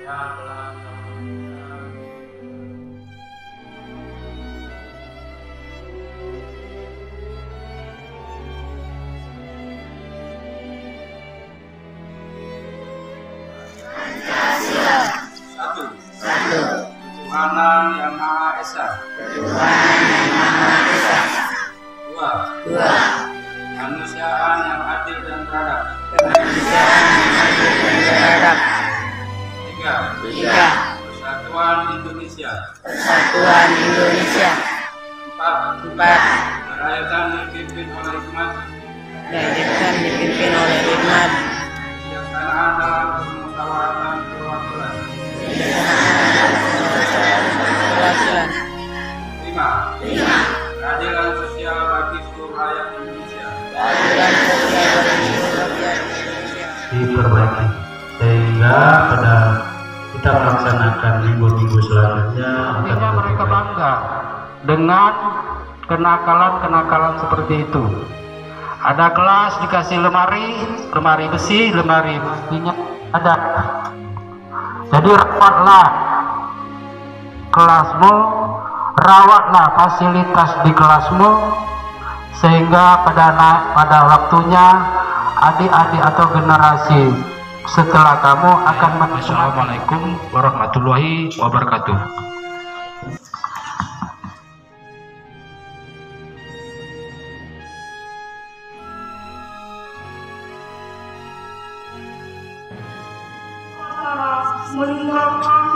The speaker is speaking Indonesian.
Lihatlah kamu satu. Ketuhanan yang Maha Esa. Dua. Kemanusiaan yang adil dan beradab. Tiga. Persatuan Indonesia. Empat. Kerakyatan dipimpin oleh hikmat. Kebijaksanaan dalam permusyawaratan perwakilan. 5. Keadilan sosial bagi seluruh rakyat Indonesia. Diperbaiki sehingga pada kita melaksanakan minggu-minggu selanjutnya akan mereka bangga dengan kenakalan seperti itu. Ada kelas dikasih lemari besi, lemari minyak ada. Jadi rawatlah kelasmu, rawatlah fasilitas di kelasmu, sehingga pada waktunya adik-adik atau generasi setelah kamu akan Assalamualaikum warahmatullahi wabarakatuh. Meninggalkan